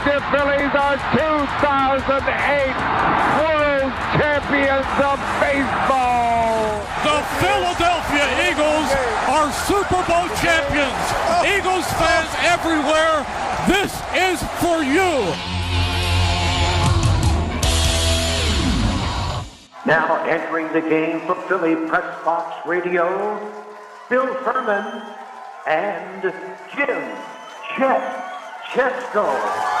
Philadelphia Phillies are 2008 World Champions of Baseball. The Philadelphia Eagles are Super Bowl champions. Eagles fans everywhere, this is for you. Now entering the game for Philly Press Box Radio, Bill Furman and Jim Chet Chesko.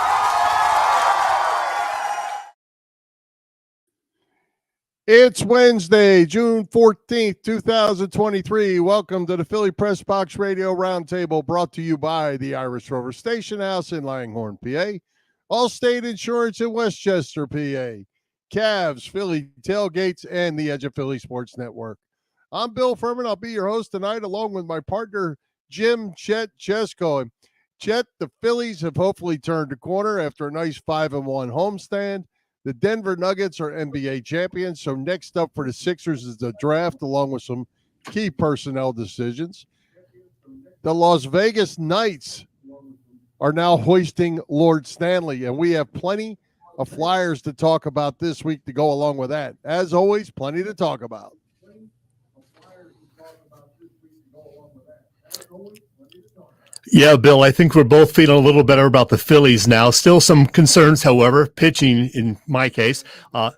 It's Wednesday, June 14th, 2023. Welcome to the Philly Press Box Radio Roundtable, brought to you by the Irish Rover Station House in Langhorne, PA, Allstate Insurance in Westchester, PA, Cavs, Philly Tailgates, and the Edge of Philly Sports Network. I'm Bill Furman. I'll be your host tonight, along with my partner, Jim Chet Chesko. And Chet, the Phillies have hopefully turned the corner after a nice 5-1 homestand. The Denver Nuggets are NBA champions, so next up for the Sixers is the draft, along with some key personnel decisions. The Las Vegas Knights are now hoisting Lord Stanley, and we have plenty of Flyers to talk about this week to go along with that. As always, plenty to talk about. Yeah, Bill, I think we're both feeling a little better about the Phillies now. Still some concerns, however, pitching in my case. All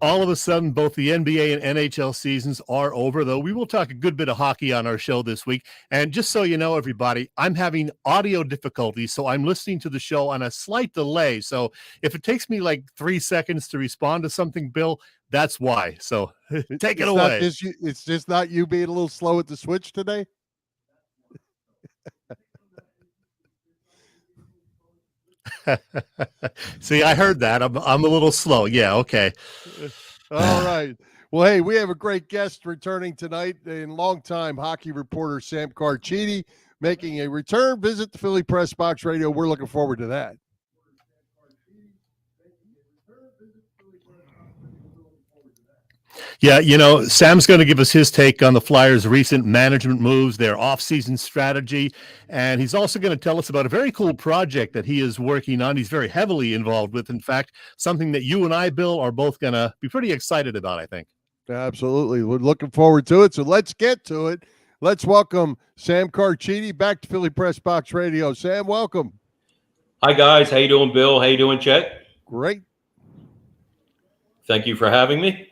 of a sudden, both the NBA and NHL seasons are over, though we will talk a good bit of hockey on our show this week. And just so you know, everybody, I'm having audio difficulties, so I'm listening to the show on a slight delay. So if it takes me like 3 seconds to respond to something, Bill, that's why. So take it away. It's just not you being a little slow at the switch today? See, I heard that. I'm a little slow. Yeah, okay. All right. Well, hey, we have a great guest returning tonight, and longtime hockey reporter Sam Carchidi making a return visit to Philly Press Box Radio. We're looking forward to that. Yeah, you know, Sam's going to give us his take on the Flyers' recent management moves, their offseason strategy, and he's also going to tell us about a very cool project that he is working on. He's very heavily involved with, in fact, something that you and I, Bill, are both going to be pretty excited about, I think. Absolutely. We're looking forward to it, so let's get to it. Let's welcome Sam Carchidi back to Philly Press Box Radio. Sam, welcome. Hi, guys. How you doing, Bill? How you doing, Chet? Great. Thank you for having me.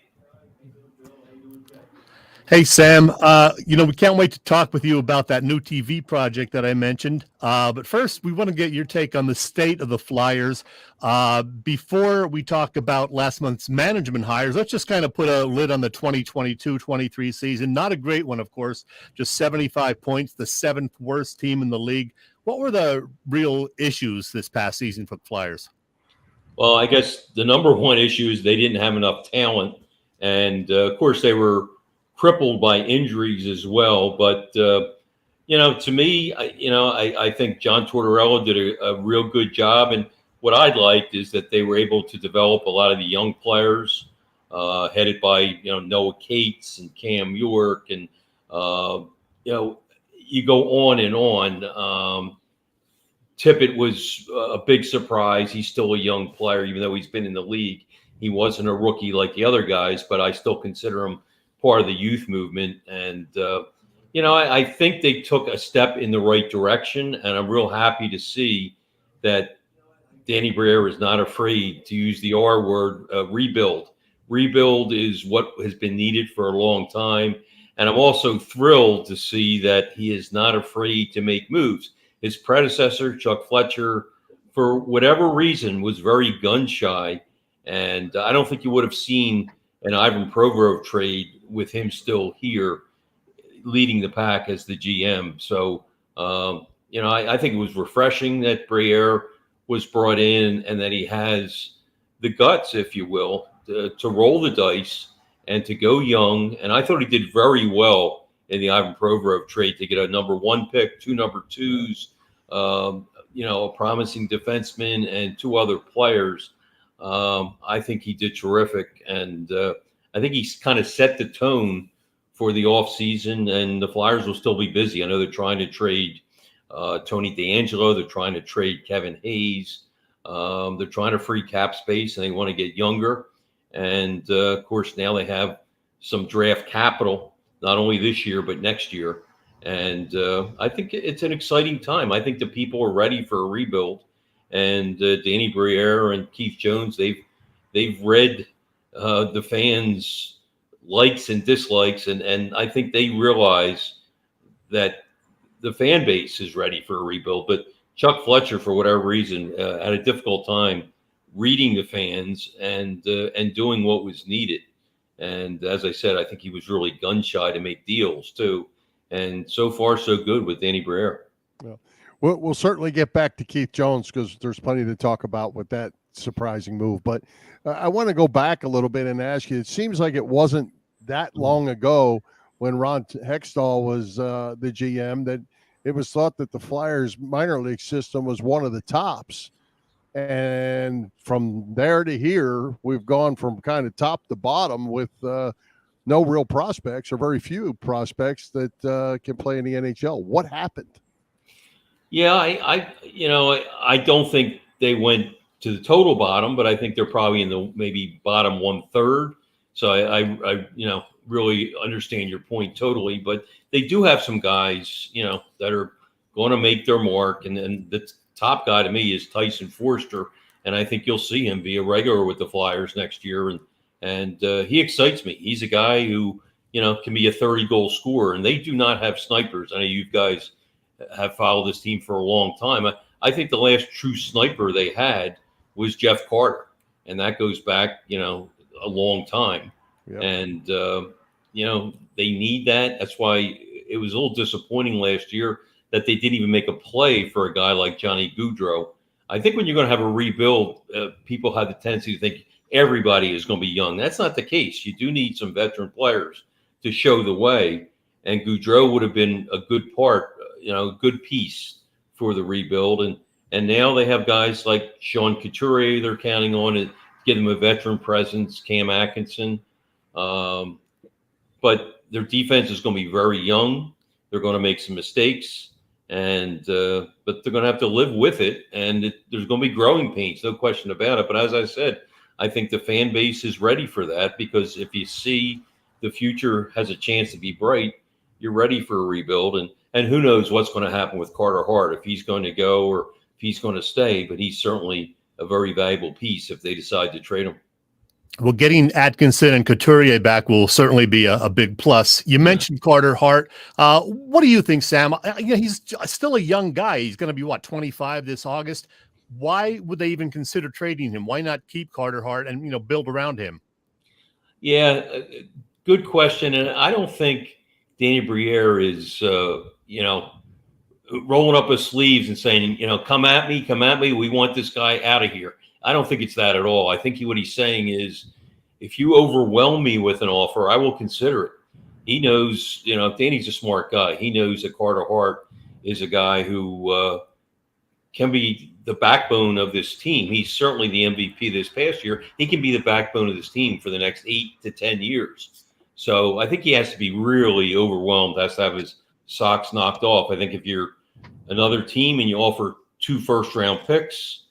Hey, Sam, you know, we can't wait to talk with you about that new TV project that I mentioned. But first, we want to get your take on the state of the Flyers. Before we talk about last month's management hires, let's just kind of put a lid on the 2022-23 season. Not a great one, of course, just 75 points, the seventh worst team in the league. What were the real issues this past season for the Flyers? Well, I guess the number one issue is they didn't have enough talent. And, of course, they were crippled by injuries as well. But, you know, to me, I think John Tortorella did a real good job. And what I liked is that they were able to develop a lot of the young players, headed by, Noah Cates and Cam York. And, you go on and on. Tippett was a big surprise. He's still a young player, even though he's been in the league. He wasn't a rookie like the other guys, but I still consider him part of the youth movement. And, I think they took a step in the right direction, and I'm real happy to see that Danny Briere is not afraid to use the R word, rebuild. Rebuild is what has been needed for a long time. And I'm also thrilled to see that he is not afraid to make moves. His predecessor, Chuck Fletcher, for whatever reason, was very gun shy. And I don't think you would have seen an Ivan Provorov trade with him still here leading the pack as the GM. So, I think it was refreshing that Briere was brought in and that he has the guts, if you will, to roll the dice and to go young. And I thought he did very well in the Ivan Provorov trade to get a number one pick, two number twos, a promising defenseman and two other players. I think he did terrific. And I think he's kind of set the tone for the offseason, and the Flyers will still be busy. I know they're trying to trade Tony D'Angelo. They're trying to trade Kevin Hayes. They're trying to free cap space, and they want to get younger. And, of course, now they have some draft capital, not only this year but next year. And I think it's an exciting time. I think the people are ready for a rebuild. And Danny Briere and Keith Jones, they've read the fans' likes and dislikes, and I think they realize that the fan base is ready for a rebuild. But Chuck Fletcher, for whatever reason, had a difficult time reading the fans and doing what was needed. And as I said, I think he was really gun shy to make deals too. And so far, so good with Danny Briere. Yeah. We'll certainly get back to Keith Jones because there's plenty to talk about with that surprising move. But I want to go back a little bit and ask you, it seems like it wasn't that long ago when Ron Hextall was the GM that it was thought that the Flyers minor league system was one of the tops. And from there to here, we've gone from kind of top to bottom with no real prospects or very few prospects that can play in the NHL. What happened? Yeah, I don't think they went to the total bottom, but I think they're probably in the maybe bottom 1/3. So I really understand your point totally, but they do have some guys, that are going to make their mark. And the top guy to me is Tyson Forster. And I think you'll see him be a regular with the Flyers next year. And he excites me. He's a guy who, can be a 30-goal scorer, and they do not have snipers. I know you guys have followed this team for a long time. I think the last true sniper they had was Jeff Carter. And that goes back, a long time. Yep. And, they need that. That's why it was a little disappointing last year that they didn't even make a play for a guy like Johnny Gaudreau. I think when you're going to have a rebuild, people have the tendency to think everybody is going to be young. That's not the case. You do need some veteran players to show the way. And Gaudreau would have been a good part, a good piece for the rebuild. And now they have guys like Sean Couturier they're counting on to give them a veteran presence, Cam Atkinson. But their defense is going to be very young. They're going to make some mistakes, but they're going to have to live with it. And there's going to be growing pains, no question about it. But as I said, I think the fan base is ready for that, because if you see the future has a chance to be bright, you're ready for a rebuild. And who knows what's going to happen with Carter Hart, if he's going to go or if he's going to stay. But he's certainly a very valuable piece if they decide to trade him. Well, getting Atkinson and Couturier back will certainly be a big plus. You mentioned Carter Hart. What do you think, Sam? He's still a young guy. He's going to be, 25 this August. Why would they even consider trading him? Why not keep Carter Hart and, build around him? Yeah, good question. And I don't think Danny Briere is, rolling up his sleeves and saying, come at me. We want this guy out of here. I don't think it's that at all. I think what he's saying is, if you overwhelm me with an offer, I will consider it. He knows, Danny's a smart guy. He knows that Carter Hart is a guy who can be the backbone of this team. He's certainly the MVP this past year. He can be the backbone of this team for the next 8 to 10 years. So I think he has to be really overwhelmed, has to have his socks knocked off. I think if you're another team and you offer 2 first-round picks,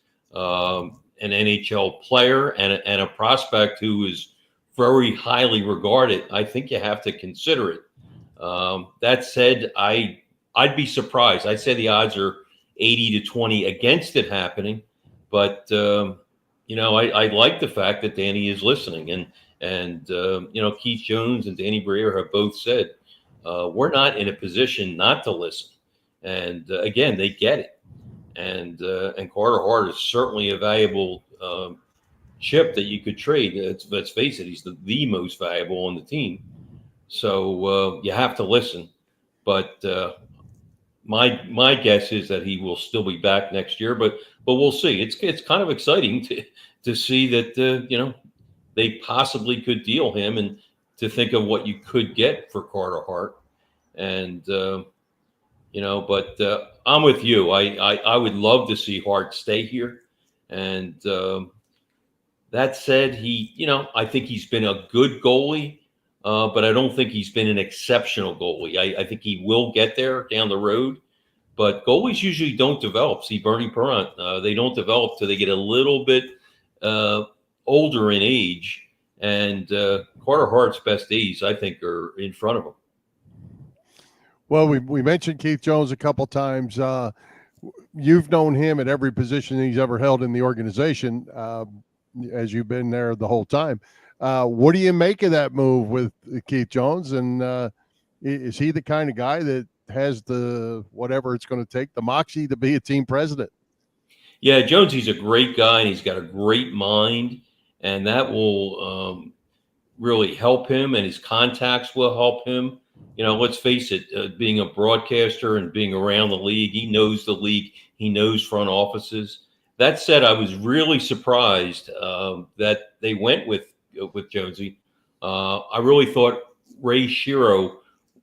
an NHL player and a prospect who is very highly regarded, I think you have to consider it. That said, I'd be surprised. I'd say the odds are 80 to 20 against it happening. But, I like the fact that Danny is listening. And Keith Jones and Danny Briere have both said, we're not in a position not to listen. And, again, they get it. And Carter Hart is certainly a valuable chip that you could trade. Let's face it, he's the most valuable on the team. So you have to listen. But my guess is that he will still be back next year. But we'll see. It's kind of exciting to see that they possibly could deal him, and to think of what you could get for Carter Hart. And but I'm with you. I would love to see Hart stay here. And that said, I think he's been a good goalie, but I don't think he's been an exceptional goalie. I think he will get there down the road. But goalies usually don't develop. See, Bernie Perrant, they don't develop till they get a little bit older in age. And Carter Hart's best days, I think, are in front of him. Well, we mentioned Keith Jones a couple times. You've known him at every position he's ever held in the organization, as you've been there the whole time. What do you make of that move with Keith Jones? And is he the kind of guy that has the whatever it's going to take, the moxie to be a team president? Yeah, Jonesy's a great guy, and he's got a great mind, and that will really help him, and his contacts will help him. You know, let's face it, being a broadcaster and being around the league, he knows the league, he knows front offices. That said, I was really surprised that they went with Jonesy. I really thought Ray Shero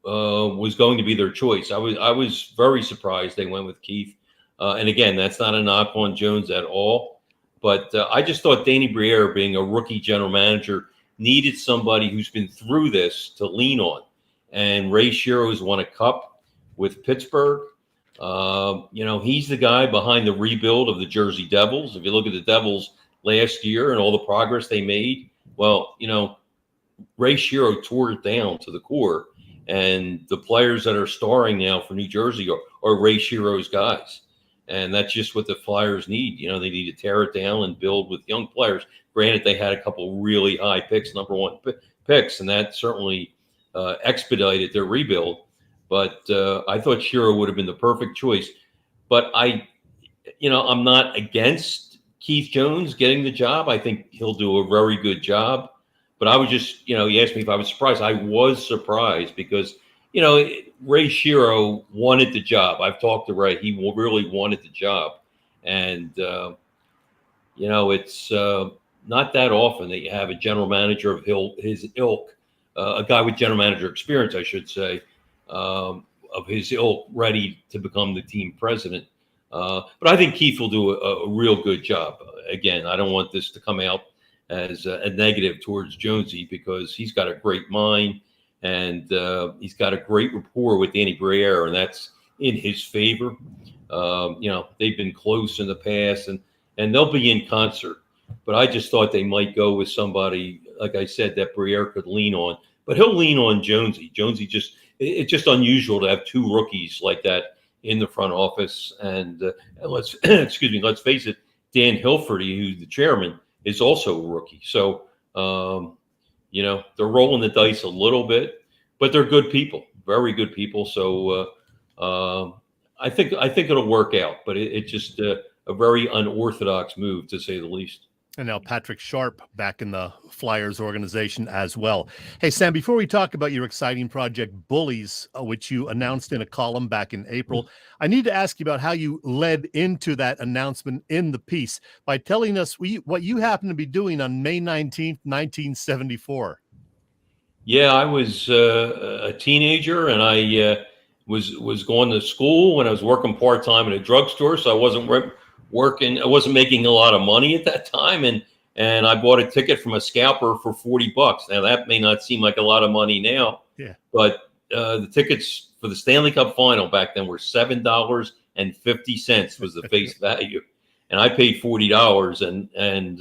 was going to be their choice. I was very surprised they went with Keith. And again, that's not a knock on Jones at all. But I just thought Danny Briere, being a rookie general manager, needed somebody who's been through this to lean on. And Ray Shero has won a cup with Pittsburgh. You know, he's the guy behind the rebuild of the Jersey Devils. If you look at the Devils last year and all the progress they made, well, you know, Ray Shero tore it down to the core. And the players that are starring now for New Jersey are Ray Shero's guys. And that's just what the Flyers need. You know, they need to tear it down and build with young players. Granted, they had a couple really high picks, number one picks, and that certainly expedited their rebuild. But I thought Shero would have been the perfect choice. But I'm not against Keith Jones getting the job. I think he'll do a very good job. But I was just, you asked me if I was surprised. I was surprised because, Ray Shero wanted the job. I've talked to Ray. He really wanted the job. And, it's not that often that you have a general manager of his ilk, a guy with general manager experience, I should say, of his ilk ready to become the team president. But I think Keith will do a real good job. Again, I don't want this to come out as a negative towards Jonesy because he's got a great mind and he's got a great rapport with Danny Briere, and that's in his favor. They've been close in the past and they'll be in concert. But I just thought they might go with somebody, like I said, that Briere could lean on. But he'll lean on Jonesy. It's just unusual to have two rookies like that in the front office. And let's face it, Dan Hilferty, who's the chairman, is also a rookie. So, they're rolling the dice a little bit, but they're good people, very good people. So I think it'll work out, but it's just a very unorthodox move, to say the least. And now Patrick Sharp back in the Flyers organization as well. Hey, Sam, before we talk about your exciting project, Bullies, which you announced in a column back in April, I need to ask you about how you led into that announcement in the piece by telling us what you happen to be doing on May 19th, 1974. Yeah, I was a teenager, and I was going to school when I was working part-time at a drugstore, so I wasn't working. I wasn't making a lot of money at that time, and I bought a ticket from a scalper for $40. Now that may not seem like a lot of money now, yeah, but the tickets for the Stanley Cup final back then were $7.50 was the face value, and I paid $40, and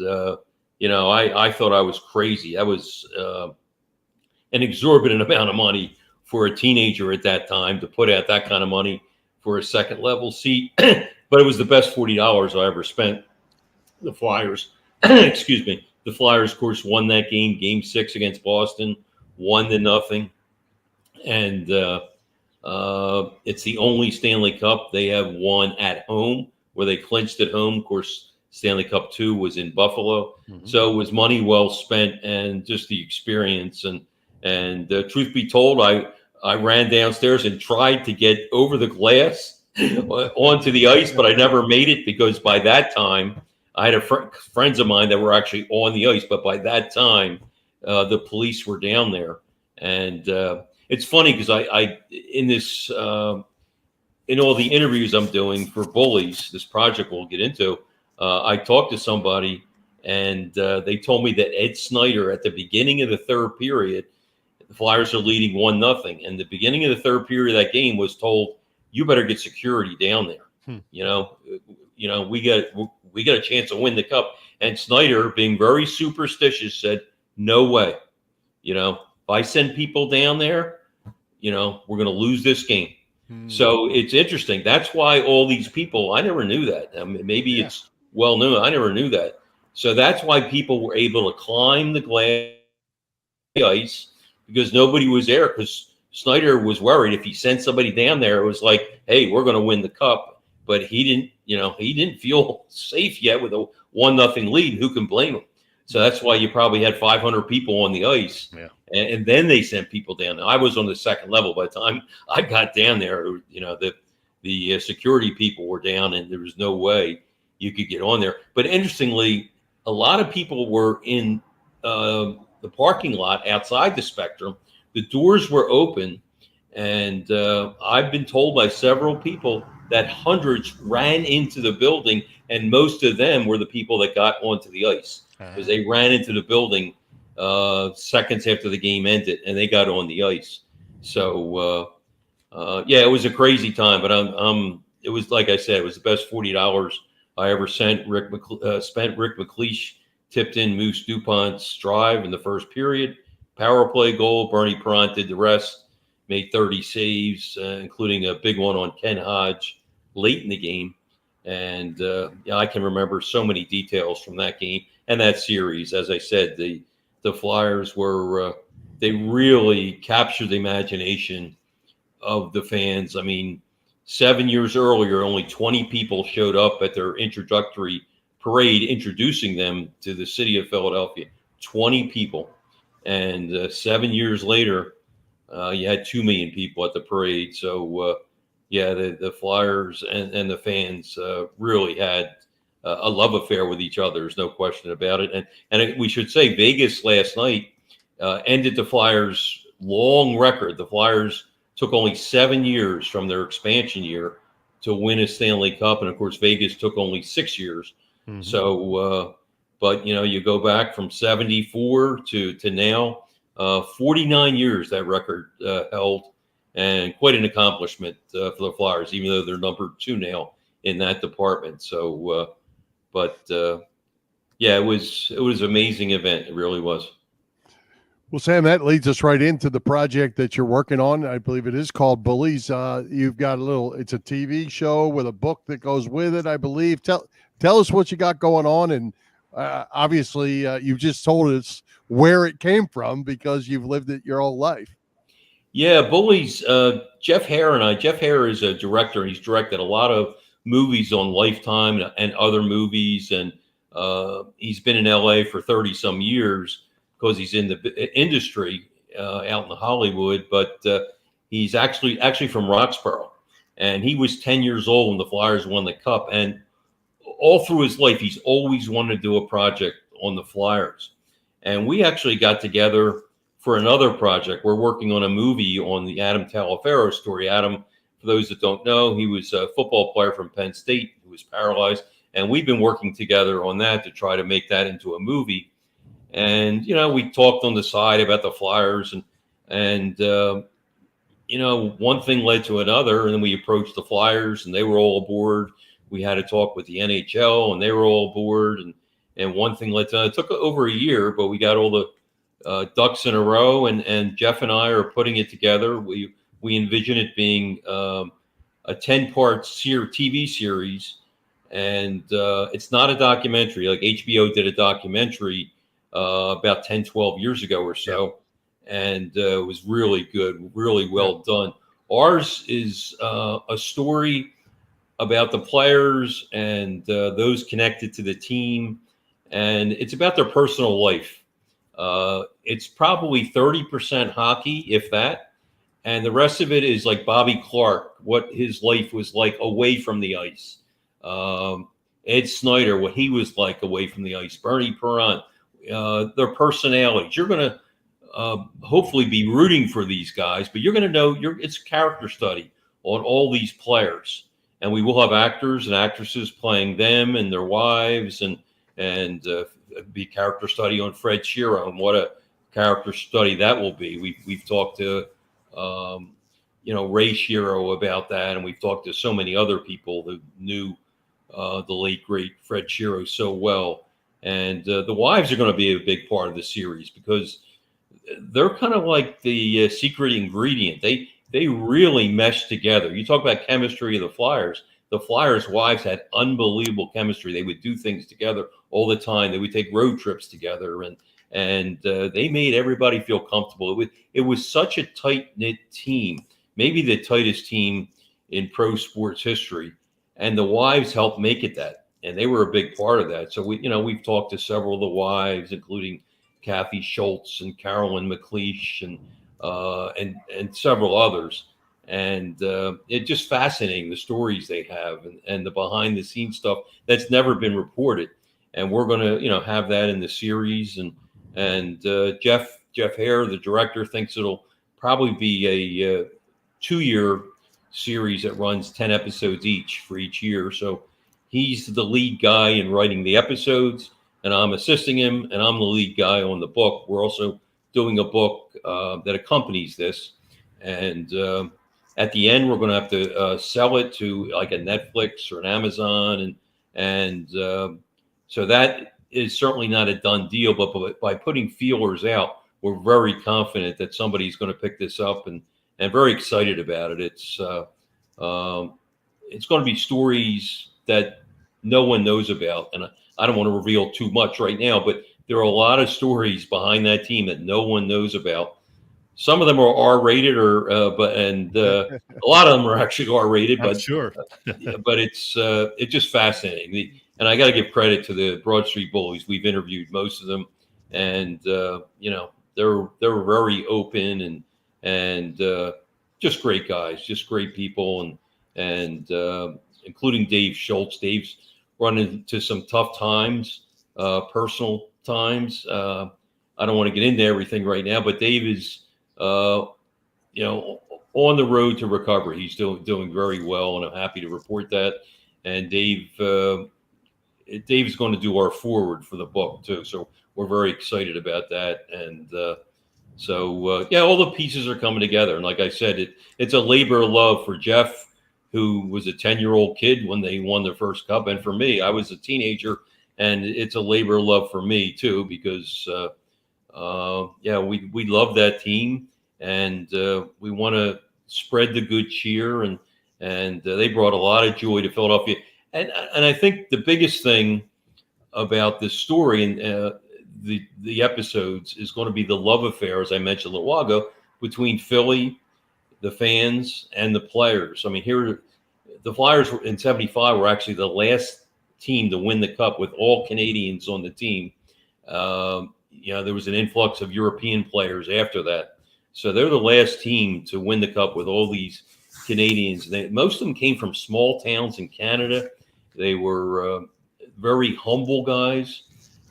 I thought I was crazy. That was an exorbitant amount of money for a teenager at that time to put out that kind of money for a second level seat. But it was the best $40 I ever spent. The Flyers, the Flyers, of course, won that game, Game 6 against Boston, 1-0. And it's the only Stanley Cup they have won at home, where they clinched at home. Of course, Stanley Cup 2 was in Buffalo. Mm-hmm. So it was money well spent, and just the experience. And truth be told, I ran downstairs and tried to get over the glass onto the ice, but I never made it because by that time I had friends of mine that were actually on the ice. But by that time, the police were down there, and it's funny because I in this in all the interviews I'm doing for Bullies, this project we'll get into, I talked to somebody, and they told me that Ed Snyder at the beginning of the third period, the Flyers are leading 1-0, and the beginning of the third period of that game was told you better get security down there. You know, we got a chance to win the cup. And Snyder, being very superstitious, said, no way. You know, if I send people down there, you know, we're going to lose this game. So it's interesting. That's why all these people, I never knew that. I mean, maybe it's well known. I never knew that. So that's why people were able to climb the glass ice, because nobody was there, because Snyder was worried if he sent somebody down there, it was like, hey, we're going to win the cup. But he didn't feel safe yet with a 1-0 lead. Who can blame him? So that's why you probably had 500 people on the ice. Yeah. And then they sent people down. Now, I was on the second level by the time I got down there. You know, the security people were down, and there was no way you could get on there. But interestingly, a lot of people were in the parking lot outside the Spectrum. The doors were open, and I've been told by several people that hundreds ran into the building, and most of them were the people that got onto the ice, because they ran into the building seconds after the game ended, and they got on the ice. So yeah, it was a crazy time, but it was, like I said, it was the best $40 I ever spent. Rick McLeish tipped in Moose DuPont's drive in the first period, power play goal. Bernie Perrant did the rest, made 30 saves, including a big one on Ken Hodge late in the game. And yeah, I can remember so many details from that game and that series. As I said, the Flyers were they really captured the imagination of the fans. I mean, 7 years earlier, only 20 people showed up at their introductory parade introducing them to the city of Philadelphia. 20 people. And 7 years later, you had 2 million people at the parade. So yeah, the Flyers and the fans really had a love affair with each other. There's no question about it. And we should say Vegas last night ended the Flyers' long record. The Flyers took only 7 years from their expansion year to win a Stanley Cup. And of course, Vegas took only 6 years. Mm-hmm. So, but you know, you go back from 74 to now, 49 years that record held, and quite an accomplishment for the Flyers, even though they're number 2 now in that department. So, yeah, it was an amazing event. It really was. Well, Sam, that leads us right into the project that you're working on. I believe it is called Bullies. You've got it's a TV show with a book that goes with it, I believe. Tell us what you got going on. And obviously you've just told us where it came from, because you've lived it your whole life. Yeah, Bullies, Jeff Hare is a director, and he's directed a lot of movies on Lifetime and other movies. And he's been in LA for 30 some years, because he's in the industry out in Hollywood, but he's actually from Roxborough, and he was 10 years old when the Flyers won the Cup. And all through his life, he's always wanted to do a project on the Flyers. And we actually got together for another project. We're working on a movie on the Adam Talaferro story. Adam, for those that don't know, he was a football player from Penn State who was paralyzed, and we've been working together on that to try to make that into a movie. And, you know, we talked on the side about the Flyers, and you know, one thing led to another, and then we approached the Flyers, and they were all aboard. We had a talk with the NHL, and they were all aboard, and one thing led to another. It took over a year, but we got all the ducks in a row, and Jeff and I are putting it together. We envision it being a 10-part TV series, and it's not a documentary. Like HBO did a documentary about 10, 12 years ago or so. And it was really good, really well done. Ours is a story about the players and those connected to the team. And it's about their personal life. It's probably 30% hockey, if that. And the rest of it is like Bobby Clark, what his life was like away from the ice. Ed Snyder, what he was like away from the ice. Bernie Perrant. Their personalities. You're going to hopefully be rooting for these guys, but you're going to know it's a character study on all these players. And we will have actors and actresses playing them and their wives, and be character study on Fred Shero, and what a character study that will be. We've talked to Ray Shiro about that, and we've talked to so many other people who knew the late great Fred Shiro so well. And the wives are going to be a big part of the series because they're kind of like the secret ingredient. They really mesh together. You talk about chemistry of the Flyers. The Flyers' wives had unbelievable chemistry. They would do things together all the time. They would take road trips together, and they made everybody feel comfortable. It was such a tight-knit team, maybe the tightest team in pro sports history, and the wives helped make it that, and they were a big part of that. So we've talked to several of the wives, including Kathy Schultz and Carolyn McLeish and several others. And it's just fascinating, the stories they have and the behind the scenes stuff that's never been reported. And we're going to, have that in the series. And Jeff Hare, the director, thinks it'll probably be a 2-year series that runs 10 episodes each for each year. So he's the lead guy in writing the episodes, and I'm assisting him, and I'm the lead guy on the book. We're also doing a book that accompanies this. And at the end, we're going to have to sell it to like a Netflix or an Amazon. And so that is certainly not a done deal, but by putting feelers out, we're very confident that somebody's going to pick this up and very excited about it. It's going to be stories that no one knows about. And I don't want to reveal too much right now, but there are a lot of stories behind that team that no one knows about. Some of them are R-rated, a lot of them are actually R-rated. But sure, but it's just fascinating. And I got to give credit to the Broad Street Bullies. We've interviewed most of them, and they're very open and just great guys, just great people, and including Dave Schultz. Dave's run into some tough times, personal times. I don't want to get into everything right now, but Dave is, on the road to recovery. He's doing very well, and I'm happy to report that. And Dave's going to do our forward for the book too, so we're very excited about that. And all the pieces are coming together. And like I said, it's a labor of love for Jeff, who was a 10-year-old kid when they won their first cup, and for me, I was a teenager, and it's a labor of love for me too, because we love that team, and we want to spread the good cheer, and they brought a lot of joy to Philadelphia. And I think the biggest thing about this story and the episodes is going to be the love affair, as I mentioned a little while ago, between Philly, the fans, and the players. I mean, here the Flyers in '75 were actually the last team to win the cup with all Canadians on the team. There was an influx of European players after that. So they're the last team to win the cup with all these Canadians. Most of them came from small towns in Canada. They were very humble guys,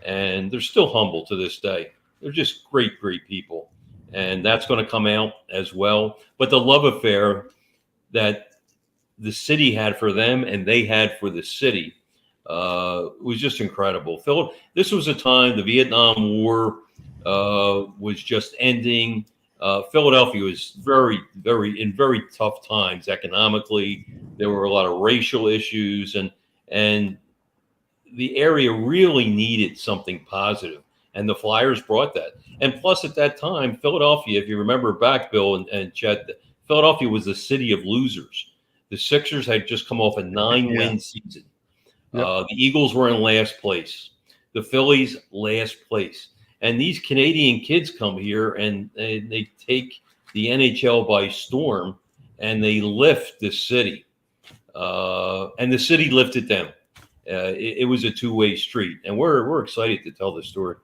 and they're still humble to this day. They're just great, great people. And that's going to come out as well. But the love affair that the city had for them and they had for the city was just incredible. This was a time the Vietnam War was just ending. Philadelphia was very, very in very tough times economically. There were a lot of racial issues, and the area really needed something positive. And the Flyers brought that. And plus, at that time, Philadelphia, if you remember back, Bill and Chet, Philadelphia was the city of losers. The Sixers had just come off a 9-win season. Yep. The Eagles were in last place. The Phillies, last place. And these Canadian kids come here, and they take the NHL by storm, and they lift the city. And the city lifted them. It was a two-way street. And we're excited to tell this story.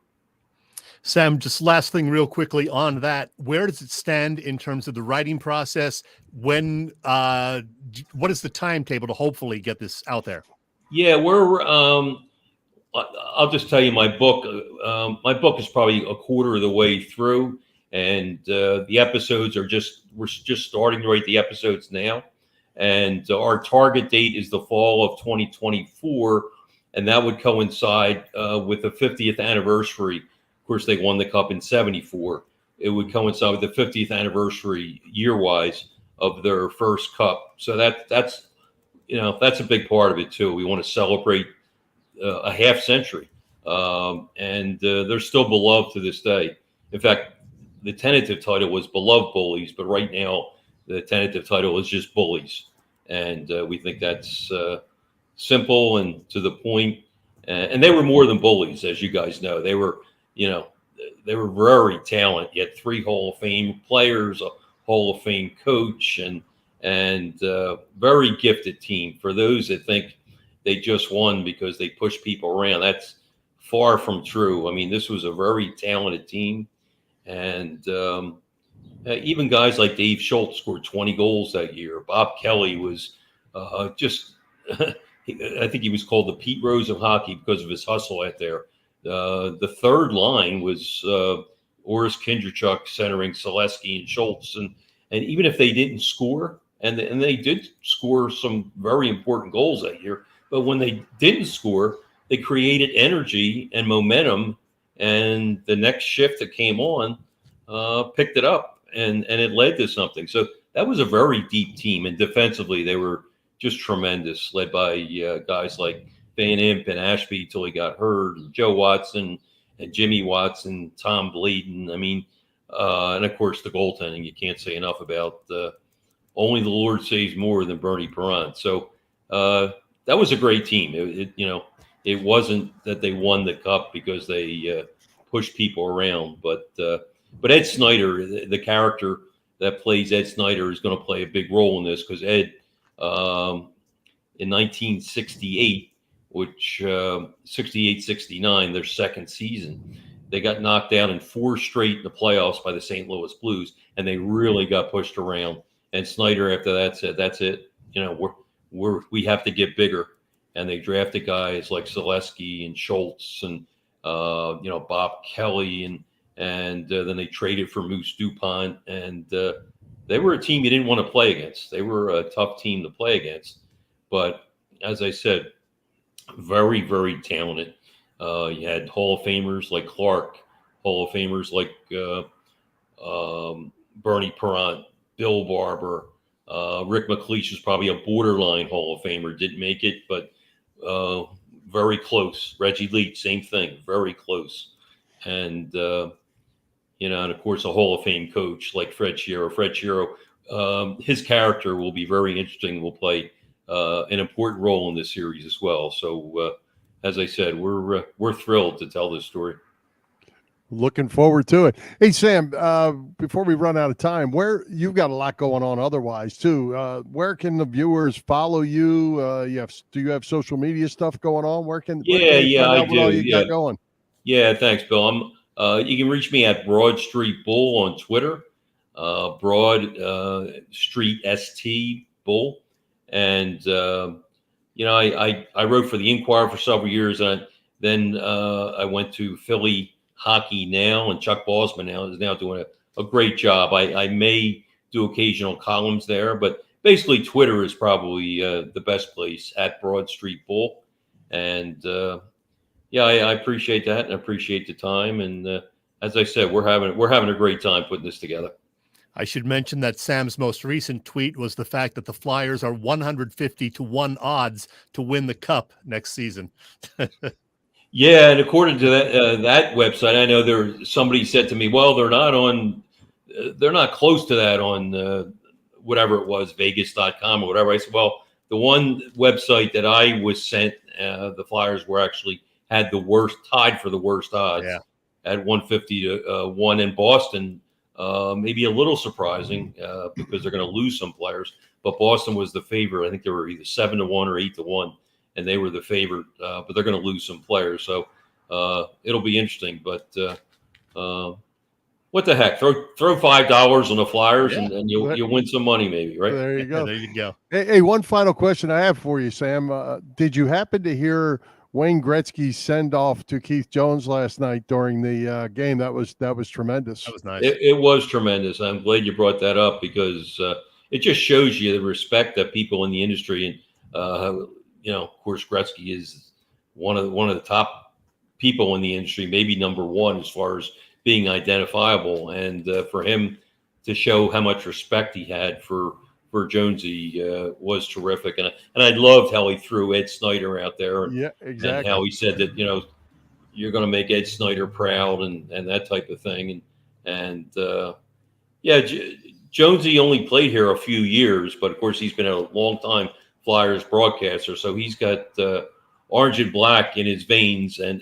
Sam, just last thing real quickly on that. Where does it stand in terms of the writing process? What is the timetable to hopefully get this out there? Yeah, I'll just tell you my book is probably a quarter of the way through, and the episodes we're just starting to write the episodes now. And our target date is the fall of 2024, and that would coincide with the 50th anniversary. Of course, they won the cup in '74. It would coincide with the 50th anniversary year-wise of their first cup. So that's a big part of it too. We want to celebrate a half century, and they're still beloved to this day. In fact, the tentative title was Beloved Bullies, but right now the tentative title is just Bullies, and we think that's simple and to the point. And they were more than bullies, as you guys know. They were, they were very talented. You had 3 Hall of Fame players, a Hall of Fame coach, and very gifted team. For those that think they just won because they pushed people around, that's far from true. I mean, this was a very talented team, and even guys like Dave Schultz scored 20 goals that year. Bob Kelly was just. I think he was called the Pete Rose of hockey because of his hustle out there. The third line was Oris Kindrachuk centering Selesky and Schultz. And even if they didn't score, and they did score some very important goals that year, but when they didn't score, they created energy and momentum. And the next shift that came on picked it up, and it led to something. So that was a very deep team. And defensively, they were just tremendous, led by guys like Van Imp and Ashby till he got hurt, and Joe Watson and Jimmy Watson, Tom Bladen. I mean, and of course the goaltending. You can't say enough about. Only the Lord saves more than Bernie Perron. So that was a great team. It wasn't that they won the cup because they pushed people around, but Ed Snyder, the character that plays Ed Snyder, is going to play a big role in this, because Ed. In 1968, which 68-69, their second season, they got knocked out in 4 straight in the playoffs by the St. Louis Blues, and they really got pushed around. And Snyder, after that, said, "That's it. We have to get bigger." And they drafted guys like Selesky and Schultz and Bob Kelly, and then they traded for Moose DuPont, and they were a team you didn't want to play against. They were a tough team to play against. But as I said, very, very talented. You had Hall of Famers like Clark, Hall of Famers like Bernie Perron, Bill Barber. Rick McLeish was probably a borderline Hall of Famer. Didn't make it, but very close. Reggie Leach, same thing, very close. And and of course, a Hall of Fame coach like Fred Shero. Fred Shero, his character will be very interesting. Will play an important role in this series as well. So, as I said, we're thrilled to tell this story. Looking forward to it. Hey, Sam, before we run out of time, where you've got a lot going on otherwise too. Where can the viewers follow you? Do you have social media stuff going on? Where can I do. All you got going? Yeah, thanks, Bill. You can reach me at Broad Street Bull on Twitter, Broad Street ST Bull, and I wrote for the Inquirer for several years, and then I went to Philly Hockey Now, and Chuck Bosman is now doing a great job. I may do occasional columns there, but basically Twitter is probably the best place, at Broad Street Bull, and I appreciate that, and appreciate the time. And as I said, we're having a great time putting this together. I should mention that Sam's most recent tweet was the fact that the Flyers are 150-1 odds to win the Cup next season. Yeah, and according to that website, I know somebody said to me, "Well, they're not close to that on whatever it was, Vegas.com or whatever." I said, "Well, the one website that I was sent, the Flyers were actually had tied for the worst odds at 150-1 in Boston." Maybe a little surprising because they're going to lose some players, but Boston was the favorite. I think they were either 7-1 or 8-1, and they were the favorite. But they're going to lose some players, so it'll be interesting. But what the heck? Throw $5 on the Flyers, and you'll win some money, maybe, right? There you go. There you go. Hey, one final question I have for you, Sam. Did you happen to hear Wayne Gretzky's send off to Keith Jones last night during the game? That was tremendous. That was nice. It was tremendous. I'm glad you brought that up, because it just shows you the respect that people in the industry, and of course, Gretzky is one of the top people in the industry, maybe number one as far as being identifiable, and for him to show how much respect he had for for Jonesy was terrific, and I loved how he threw Ed Snyder out there, Yeah, and exactly. how he said that you're going to make Ed Snyder proud and that type of thing, and Jonesy only played here a few years, but of course he's been a long time Flyers broadcaster, so he's got orange and black in his veins, and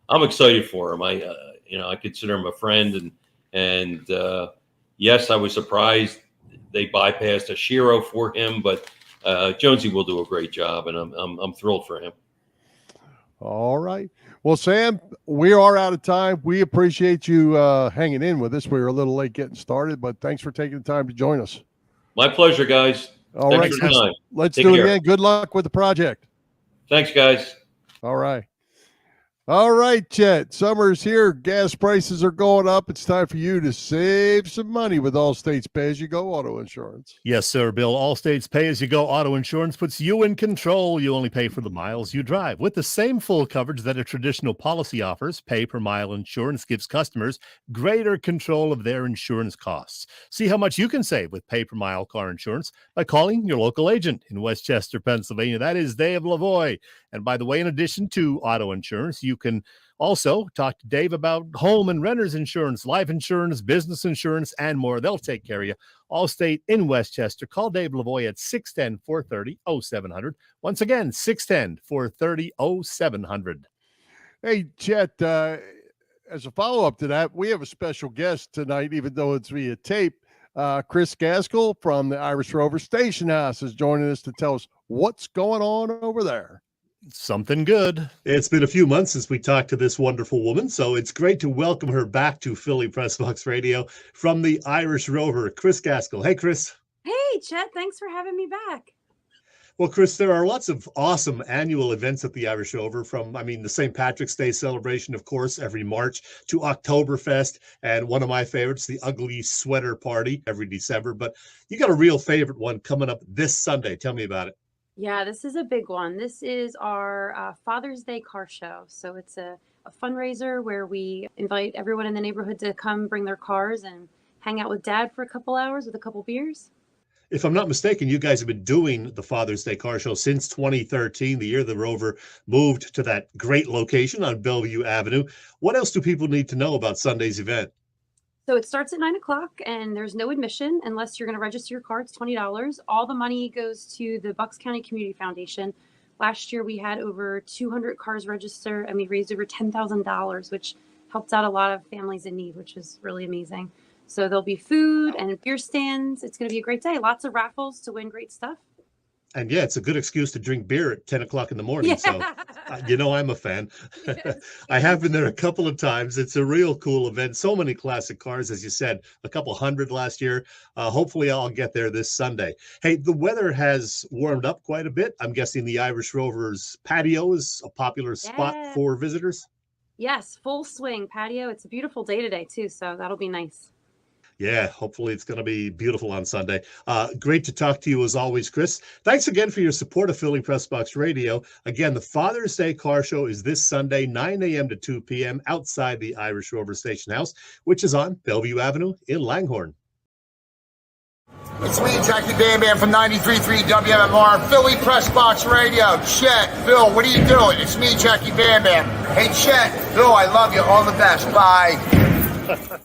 I'm excited for him. I consider him a friend, and yes, I was surprised they bypassed a Shiro for him, but Jonesy will do a great job, and I'm thrilled for him. All right. Well, Sam, we are out of time. We appreciate you hanging in with us. We were a little late getting started, but thanks for taking the time to join us. My pleasure, guys. All Thanks right. for your time. Let's Take do it care. again. Good luck with the project. Thanks, guys. All right. All right, Chet. Summer's here. Gas prices are going up. It's time for you to save some money with Allstate's pay-as-you-go auto insurance. Yes, sir, Bill. Allstate's pay-as-you-go auto insurance puts you in control. You only pay for the miles you drive. With the same full coverage that a traditional policy offers, pay-per-mile insurance gives customers greater control of their insurance costs. See how much you can save with pay-per-mile car insurance by calling your local agent in Westchester, Pennsylvania. That is Dave Lavoie. And by the way, in addition to auto insurance, you can also talk to Dave about home and renter's insurance, life insurance, business insurance, and more. They'll take care of you. Allstate in Westchester. Call Dave Lavoie at 610-430-0700. Once again, 610-430-0700. Hey, Chet, as a follow-up to that, we have a special guest tonight, even though it's via tape. Chris Gaskell from the Irish Rover Station House is joining us to tell us what's going on over there. Something good. It's been a few months since we talked to this wonderful woman, so it's great to welcome her back to Philly Press Box Radio from the Irish Rover, Chris Gaskell. Hey, Chris. Hey, Chet. Thanks for having me back. Well, Chris, there are lots of awesome annual events at the Irish Rover, from, the St. Patrick's Day celebration, of course, every March, to Oktoberfest, and one of my favorites, the Ugly Sweater Party, every December. But you got a real favorite one coming up this Sunday. Tell me about it. Yeah, this is a big one. This is our Father's Day car show. So it's a fundraiser where we invite everyone in the neighborhood to come bring their cars and hang out with Dad for a couple hours with a couple beers. If I'm not mistaken, you guys have been doing the Father's Day car show since 2013, the year the Rover moved to that great location on Bellevue Avenue. What else do people need to know about Sunday's event? So it starts at 9:00 and there's no admission unless you're going to register your car. It's $20. All the money goes to the Bucks County Community Foundation. Last year we had over 200 cars register and we raised over $10,000, which helped out a lot of families in need, which is really amazing. So there'll be food and beer stands. It's going to be a great day. Lots of raffles to win great stuff. And yeah, it's a good excuse to drink beer at 10 o'clock in the morning. Yeah. So, I'm a fan. Yes. I have been there a couple of times. It's a real cool event. So many classic cars, as you said, a couple hundred last year. Hopefully I'll get there this Sunday. Hey, the weather has warmed up quite a bit. I'm guessing the Irish Rover's patio is a popular spot for visitors. Yes, full swing patio. It's a beautiful day today too, so that'll be nice. Yeah, hopefully it's going to be beautiful on Sunday. Great to talk to you as always, Chris. Thanks again for your support of Philly Press Box Radio. Again, the Father's Day car show is this Sunday, 9 a.m. to 2 p.m. outside the Irish Rover Station House, which is on Bellevue Avenue in Langhorne. It's me, Jackie Bam Bam from 93.3 WMMR, Philly Press Box Radio. Chet, Bill, what are you doing? It's me, Jackie Bam Bam. Hey, Chet, Bill, I love you. All the best. Bye.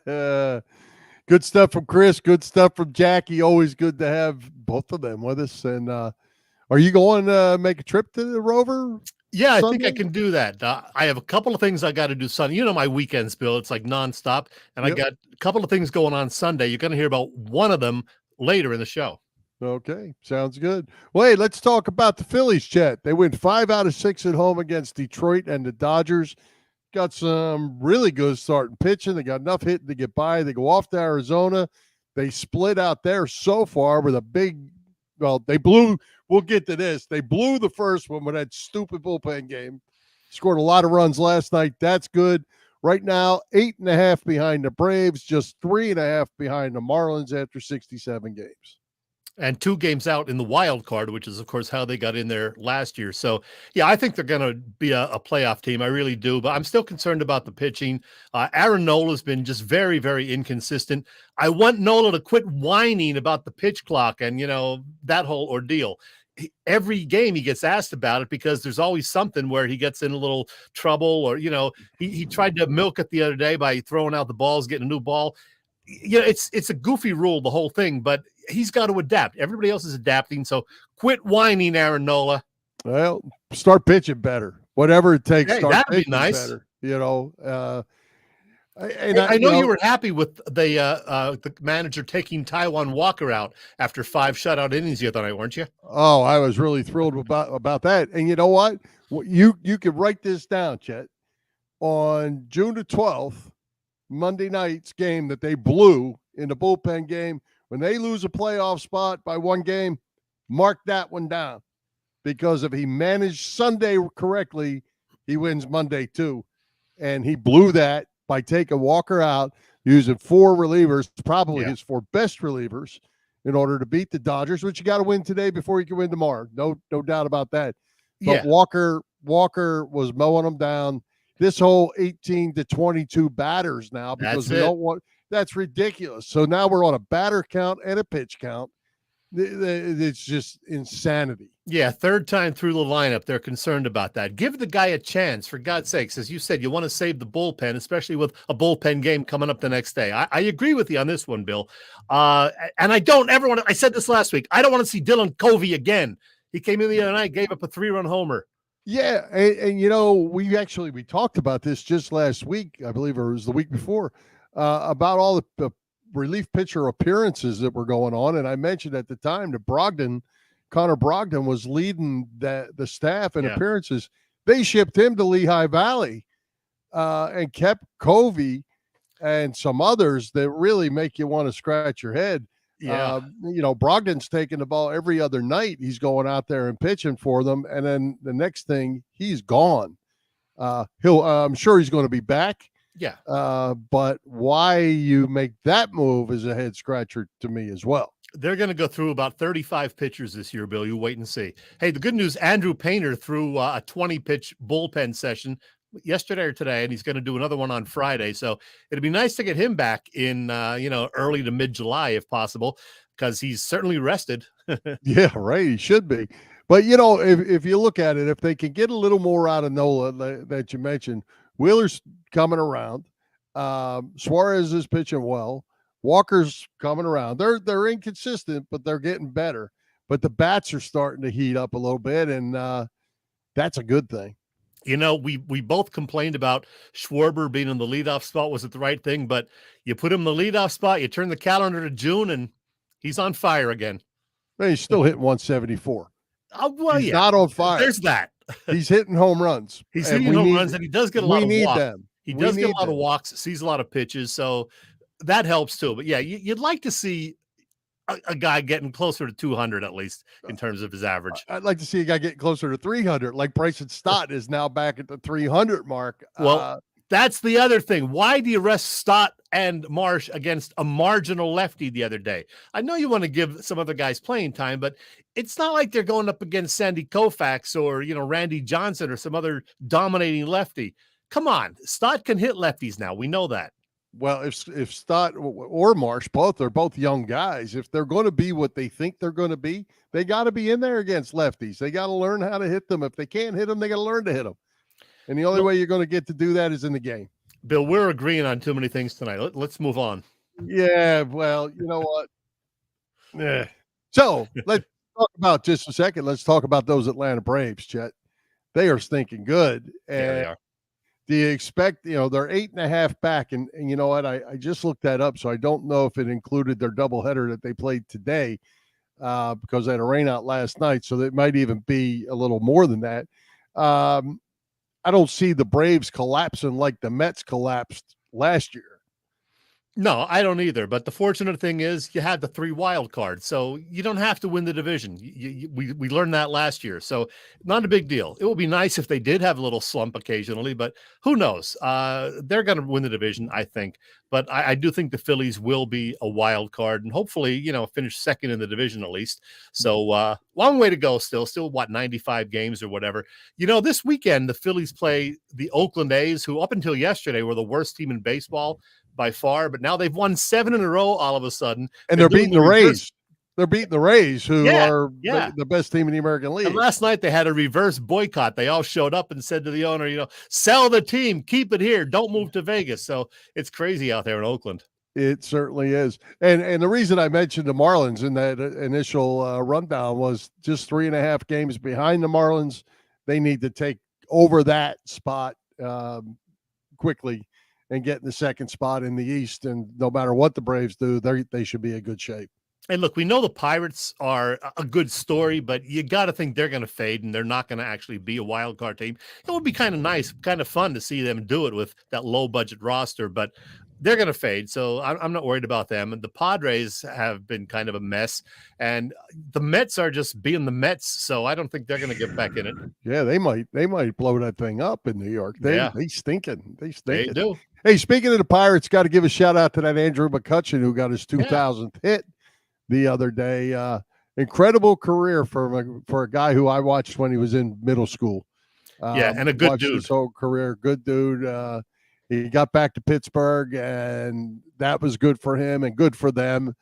Good stuff from Chris. Good stuff from Jackie. Always good to have both of them with us. And are you going to make a trip to the Rover? Yeah, I Sunday? think I can do that. I have a couple of things I got to do Sunday. You know, my weekends, Bill, it's like nonstop. And I got a couple of things going on Sunday. You're going to hear about one of them later in the show. Okay, sounds good. Well, hey, let's talk about the Phillies, Chet. They win 5 out of 6 at home against Detroit and the Dodgers. Got some really good starting pitching. They got enough hitting to get by. They go off to Arizona. They split out there so far with a big, they blew, we'll get to this. They blew the first one with that stupid bullpen game. Scored a lot of runs last night. That's good. Right now, 8.5 behind the Braves, just 3.5 behind the Marlins after 67 games. and 2 games out in the wild card, which is, of course, how they got in there last year. So, yeah, I think they're going to be a playoff team. I really do. But I'm still concerned about the pitching. Aaron Nola's been just very, very inconsistent. I want Nola to quit whining about the pitch clock and, that whole ordeal. Every game he gets asked about it because there's always something where he gets in a little trouble or, he tried to milk it the other day by throwing out the balls, getting a new ball. It's a goofy rule, the whole thing, but he's got to adapt. Everybody else is adapting, so quit whining, Aaron Nola. Well, start pitching better. Whatever it takes, Hey, start that'd be pitching nice. better. I know you were happy with the manager taking Taijuan Walker out after 5 shutout innings the other night, weren't you? Oh, I was really thrilled about that. And you know what? You could write this down, Chet. On June the 12th, Monday night's game that they blew in the bullpen game, when they lose a playoff spot by 1 game, mark that one down. Because if he managed Sunday correctly, he wins Monday too. And he blew that by taking Walker out, using 4 relievers, probably his 4 best relievers, in order to beat the Dodgers, which you got to win today before you can win tomorrow. No doubt about that. But Walker was mowing them down. This whole 18 to 22 batters now, because that's ridiculous. So now we're on a batter count and a pitch count. It's just insanity. Yeah, 3rd time through the lineup, they're concerned about that. Give the guy a chance, for God's sakes. As you said, you want to save the bullpen, especially with a bullpen game coming up the next day. I agree with you on this one, Bill. And I don't ever want to – I said this last week. I don't want to see Dylan Covey again. He came in the other night, gave up a 3-run homer. Yeah, and we talked about this just last week, I believe, or it was the week before, about all the relief pitcher appearances that were going on. And I mentioned at the time that Connor Brogdon was leading the staff in appearances. They shipped him to Lehigh Valley and kept Covey and some others that really make you want to scratch your head. Yeah. Brogdon's taking the ball every other night. He's going out there and pitching for them. And then the next thing, he's gone. I'm sure he's going to be back. Yeah. But why you make that move is a head scratcher to me as well. They're going to go through about 35 pitchers this year, Bill. You wait and see. Hey, the good news, Andrew Painter threw a 20-pitch bullpen session yesterday or today, and he's going to do another one on Friday. So it'd be nice to get him back in, early to mid-July if possible, because he's certainly rested. Yeah, right. He should be. But, if you look at it, if they can get a little more out of Nola that you mentioned, Wheeler's coming around. Suarez is pitching well. Walker's coming around. They're inconsistent, but they're getting better. But the bats are starting to heat up a little bit, and that's a good thing. We both complained about Schwarber being in the leadoff spot. Was it the right thing? But you put him in the leadoff spot, you turn the calendar to June, and he's on fire again. Well, he's still hitting 174. He's not on fire. There's that. He's hitting home runs. He's hitting home runs, and he does get a lot of walks. He does get a lot of walks, sees a lot of pitches, so that helps too. But yeah, you'd like to see a guy getting closer to 200 at least in terms of his average. I'd like to see a guy getting closer to 300, like Bryson Stott is now back at the 300 mark. Well, that's the other thing. Why do you rest Stott and Marsh against a marginal lefty the other day? I know you want to give some other guys playing time, but it's not like they're going up against Sandy Koufax or, Randy Johnson or some other dominating lefty. Come on. Stott can hit lefties now. We know that. Well, if Stott or Marsh, they're both young guys. If they're going to be what they think they're going to be, they got to be in there against lefties. They got to learn how to hit them. If they can't hit them, they got to learn to hit them. And the only way you're going to get to do that is in the game. Bill, we're agreeing on too many things tonight. Let's move on. Yeah, well, you know what? Yeah. So let's talk about just a second. Let's talk about those Atlanta Braves, Chet. They are stinking good. And yeah, they are. Do you expect, they're 8.5 back, and you know what? I just looked that up, so I don't know if it included their doubleheader that they played today because they had a rain out last night, so it might even be a little more than that. I don't see the Braves collapsing like the Mets collapsed last year. No, I don't either. But the fortunate thing is you had the 3 wild cards, so you don't have to win the division. We learned that last year, so not a big deal. It would be nice if they did have a little slump occasionally, but who knows? They're going to win the division, I think. But I do think the Phillies will be a wild card and hopefully, finish second in the division at least. So long way to go still what, 95 games or whatever. This weekend, the Phillies play the Oakland A's, who up until yesterday were the worst team in baseball by far, but now they've won 7 in a row all of a sudden. And they're beating the Rays. They're beating the Rays, who are the best team in the American League. And last night they had a reverse boycott. They all showed up and said to the owner, sell the team, keep it here, don't move to Vegas. So it's crazy out there in Oakland. It certainly is. And the reason I mentioned the Marlins in that initial rundown was just 3.5 games behind the Marlins. They need to take over that spot quickly and get in the second spot in the East. And no matter what the Braves do, they should be in good shape. And look, we know the Pirates are a good story, but you got to think they're going to fade and they're not going to actually be a wild card team. It would be kind of nice, kind of fun to see them do it with that low budget roster, but they're going to fade. So I'm not worried about them. And the Padres have been kind of a mess, and the Mets are just being the Mets. So I don't think they're going to get back in it. Yeah, they might blow that thing up in New York. They stinking. They do. Hey, speaking of the Pirates, got to give a shout out to that Andrew McCutcheon who got his 2000th hit the other day. Incredible career for a guy who I watched when he was in middle school. And a good dude. His whole career, good dude. He got back to Pittsburgh, and that was good for him and good for them.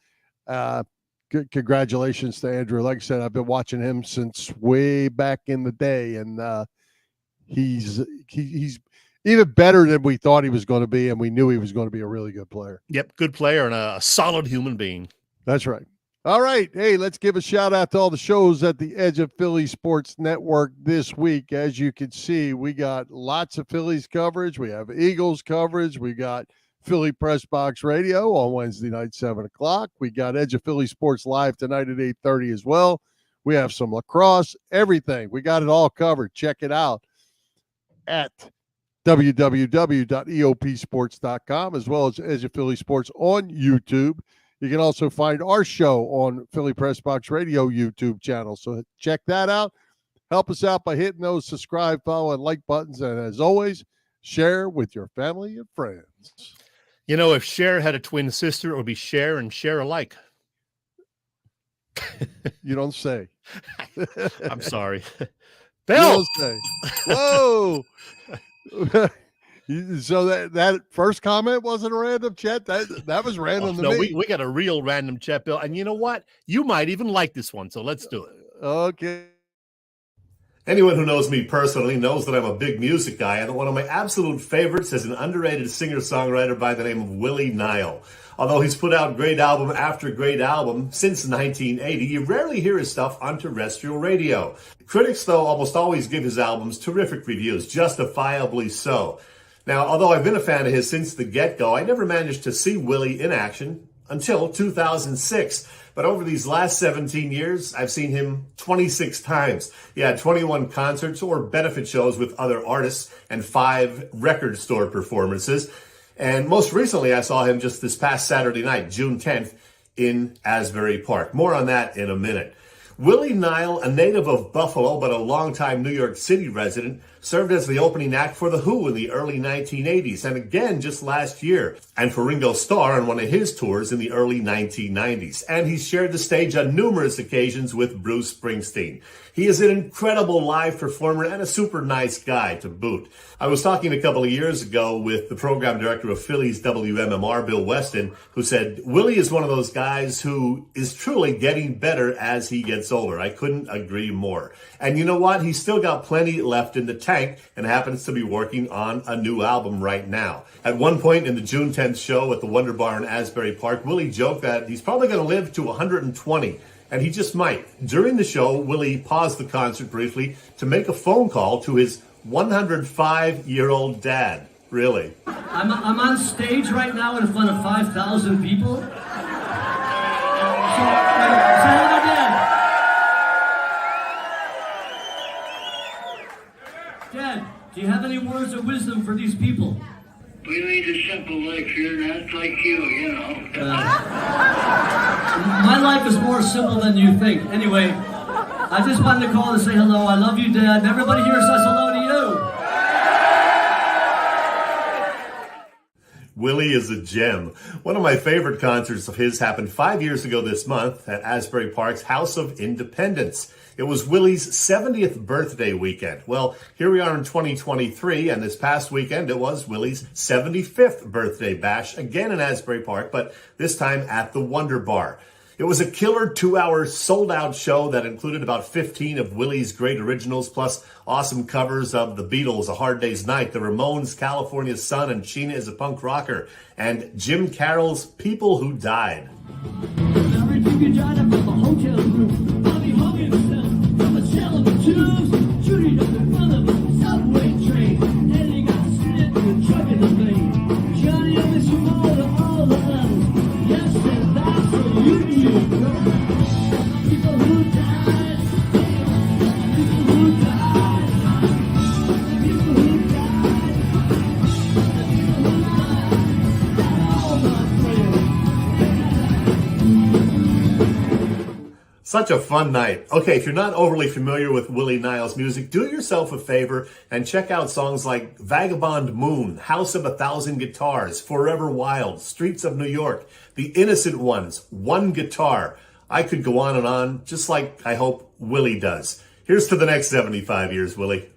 Congratulations to Andrew. Like I said, I've been watching him since way back in the day, and he's even better than we thought he was going to be, and we knew he was going to be a really good player. Yep, good player and a solid human being. That's right. All right. Hey, let's give a shout out to all the shows at the Edge of Philly Sports Network this week. As you can see, we got lots of Phillies coverage. We have Eagles coverage. We got Philly Press Box Radio on Wednesday night, 7 o'clock. We got Edge of Philly Sports Live tonight at 8:30 as well. We have some lacrosse, everything. We got it all covered. Check it out at www.eopsports.com, as well as Edge of Philly Sports on YouTube. You can also find our show on Philly Press Box Radio YouTube channel. So check that out. Help us out by hitting those subscribe, follow, and like buttons. And as always, share with your family and friends. If Cher had a twin sister, it would be Cher and Cher alike. You don't say. I'm sorry. Bill! You don't say. Whoa! So that first comment wasn't a random chat. That was random to me. We got a real random chat, Bill. And you know what? You might even like this one. So let's do it. Okay. Anyone who knows me personally knows that I'm a big music guy, and one of my absolute favorites is an underrated singer-songwriter by the name of Willie Nile. Although he's put out great album after great album since 1980, you rarely hear his stuff on terrestrial radio. Critics, though, almost always give his albums terrific reviews, justifiably so. Now, although I've been a fan of his since the get-go, I never managed to see Willie in action until 2006. But over these last 17 years, I've seen him 26 times. He had 21 concerts or benefit shows with other artists and 5 record store performances. And most recently, I saw him just this past Saturday night, June 10th, in Asbury Park. More on that in a minute. Willie Nile, a native of Buffalo but a longtime New York City resident, served as the opening act for The Who in the early 1980s and again just last year, and for Ringo Starr on one of his tours in the early 1990s. And he's shared the stage on numerous occasions with Bruce Springsteen. He is an incredible live performer and a super nice guy to boot. I was talking a couple of years ago with the program director of Phillies WMMR, Bill Weston, who said, Willie is one of those guys who is truly getting better as he gets older. I couldn't agree more. And you know what? He's still got plenty left in the tank and happens to be working on a new album right now. At one point in the June 10th show at the Wonder Bar in Asbury Park, Willie joked that he's probably going to live to 120. And he just might. During the show, Willie paused the concert briefly to make a phone call to his 105-year-old dad. Really. I'm on stage right now in front of 5,000 people. So hello, Dad. Dad, do you have any words of wisdom for these people? We lead a simple life here, not like you know. My life is more simple than you think. Anyway, I just wanted to call to say hello. I love you, Dad. And everybody here says hello to you. Willie is a gem. One of my favorite concerts of his happened 5 years ago this month at Asbury Park's House of Independence. It was Willie's 70th birthday weekend. Well, here we are in 2023, and this past weekend it was Willie's 75th birthday bash, again in Asbury Park, but this time at the Wonder Bar. It was a killer 2-hour sold-out show that included about 15 of Willie's great originals, plus awesome covers of The Beatles, A Hard Day's Night, The Ramones, California Sun, and Sheena is a Punk Rocker, and Jim Carroll's People Who Died. Such a fun night. Okay, if you're not overly familiar with Willie Niles' music, do yourself a favor and check out songs like Vagabond Moon, House of 1,000 Guitars, Forever Wild, Streets of New York, The Innocent Ones, One Guitar. I could go on, just like I hope Willie does. Here's to the next 75 years, Willie.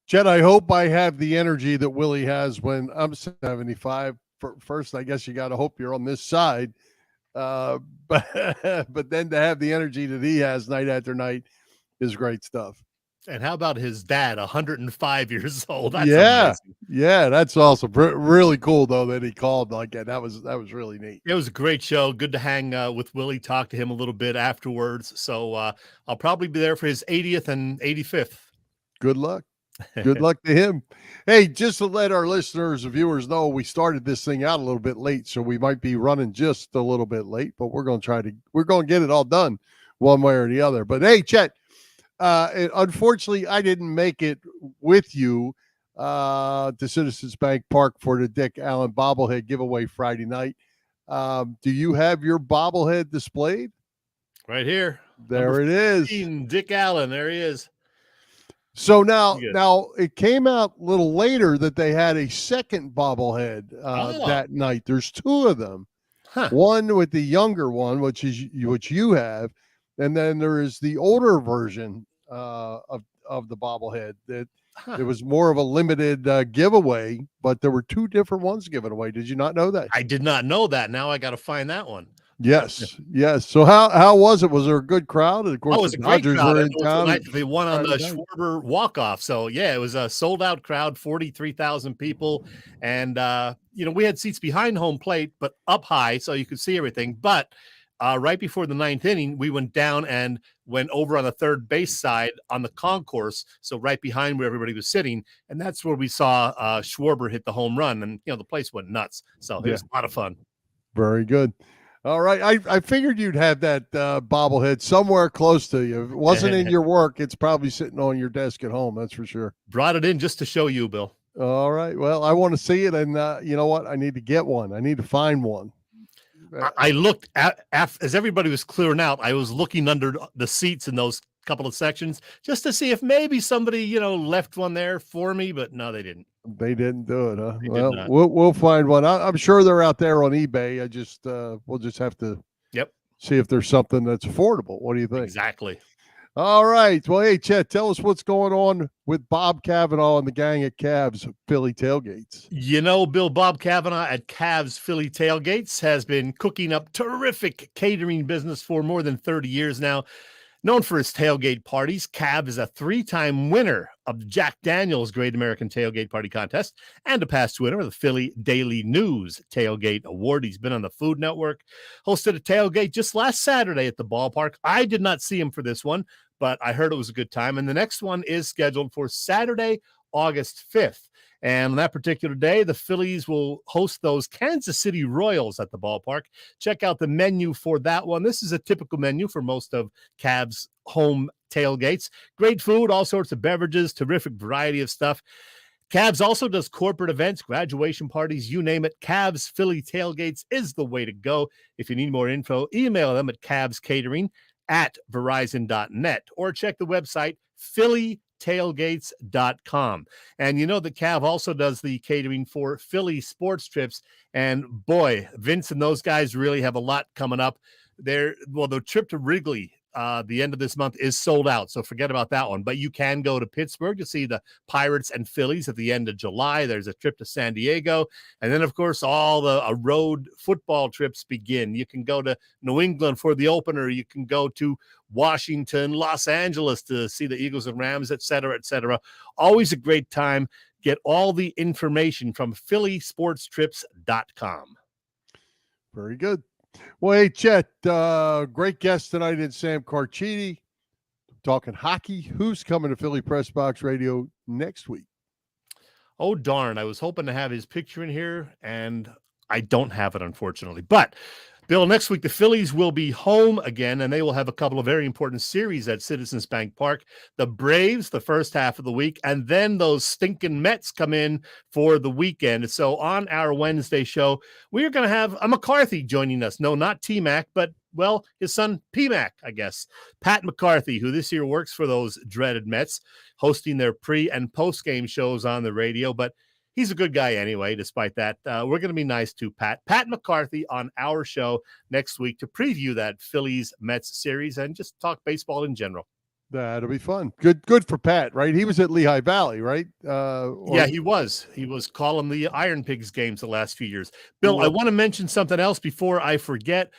Chet, I hope I have the energy that Willie has when I'm 75. First, I guess you got to hope you're on this side, but then to have the energy that he has night after night is great stuff. And how about his dad, 105 years old? That's amazing. Yeah, that's awesome. Really cool though that he called like that. That was really neat. It was a great show. Good to hang with Willie, talk to him a little bit afterwards. So I'll probably be there for his 80th and 85th. Good luck. Good luck to him. Hey, just to let our listeners and viewers know, we started this thing out a little bit late, so we might be running just a little bit late, but we're going to get it all done one way or the other. But hey, Chet, unfortunately, I didn't make it with you to Citizens Bank Park for the Dick Allen bobblehead giveaway Friday night. Do you have your bobblehead displayed? Right here. There it is. Dick Allen. There he is. So now it came out a little later that they had a second bobblehead that night. There's two of them. Huh. One with the younger one, which you have, and then there is the older version of the bobblehead. That it was more of a limited giveaway, but there were two different ones given away. Did you not know that? I did not know that. Now I got to find that one. Yes. So how was it? Was there a good crowd? And of course, it was the a great Dodgers crowd. were in town. They won on the Schwarber walk-off. So yeah, it was a sold-out crowd, 43,000 people, and we had seats behind home plate, but up high, so you could see everything. But right before the ninth inning, we went down and went over on the third base side on the concourse, so right behind where everybody was sitting, and that's where we saw Schwarber hit the home run, and the place went nuts. So it was a lot of fun. Very good. All right. I figured you'd have that bobblehead somewhere close to you. If it wasn't in your work, it's probably sitting on your desk at home. That's for sure. Brought it in just to show you, Bill. All right. Well, I want to see it. And you know what? I need to get one. I need to find one. I looked as everybody was clearing out. I was looking under the seats in those couple of sections just to see if maybe somebody, left one there for me. But no, they didn't. They didn't do it, huh? Well, we'll find one. I'm sure they're out there on eBay. We'll just have to see if there's something that's affordable. What do you think? Exactly. All right. Well, hey, Chet, tell us what's going on with Bob Cavanaugh and the gang at Cavs Philly Tailgates. Bill, Bob Cavanaugh at Cavs Philly Tailgates has been cooking up terrific catering business for more than 30 years now. Known for his tailgate parties, Cav is a 3-time winner of the Jack Daniels Great American Tailgate Party Contest and a past winner of the Philly Daily News Tailgate Award. He's been on the Food Network, hosted a tailgate just last Saturday at the ballpark. I did not see him for this one, but I heard it was a good time. And the next one is scheduled for Saturday, August 5th. And on that particular day, the Phillies will host those Kansas City Royals at the ballpark. Check out the menu for that one. This is a typical menu for most of Cavs home tailgates. Great food, all sorts of beverages, terrific variety of stuff. Cavs also does corporate events, graduation parties, you name it. Cavs Philly Tailgates is the way to go. If you need more info, email them at cavscatering@verizon.net or check the website phillytailgates.com. And you know the Cav also does the catering for Philly sports trips. And boy, Vince and those guys really have a lot coming up. The trip to Wrigley the end of this month is sold out, so forget about that one. But you can go to Pittsburgh to see the Pirates and Phillies at the end of July. There's a trip to San Diego, and then of course all the road football trips begin. You can go to New England for the opener. You can go to Washington, Los Angeles to see the Eagles and Rams, et cetera, et cetera. Always a great time. Get all the information from phillysportstrips.com. Very good. Well, hey, Chet, great guest tonight in Sam Carchidi, talking hockey. Who's coming to Philly Press Box Radio next week? Oh, darn. I was hoping to have his picture in here, and I don't have it, unfortunately. But, Bill, next week the Phillies will be home again, and they will have a couple of very important series at Citizens Bank Park. The Braves, the first half of the week, and then those stinking Mets come in for the weekend. So on our Wednesday show, we are going to have a McCarthy joining us. No, not T-Mac, but, well, his son P-Mac, I guess. Pat McCarthy, who this year works for those dreaded Mets, hosting their pre- and post-game shows on the radio, but he's a good guy anyway, despite that. We're going to be nice to Pat McCarthy on our show next week to preview that Phillies-Mets series and just talk baseball in general. That'll be fun. Good for Pat, right? He was at Lehigh Valley, right? Yeah, he was. He was calling the Iron Pigs games the last few years. Bill, I want to mention something else before I forget.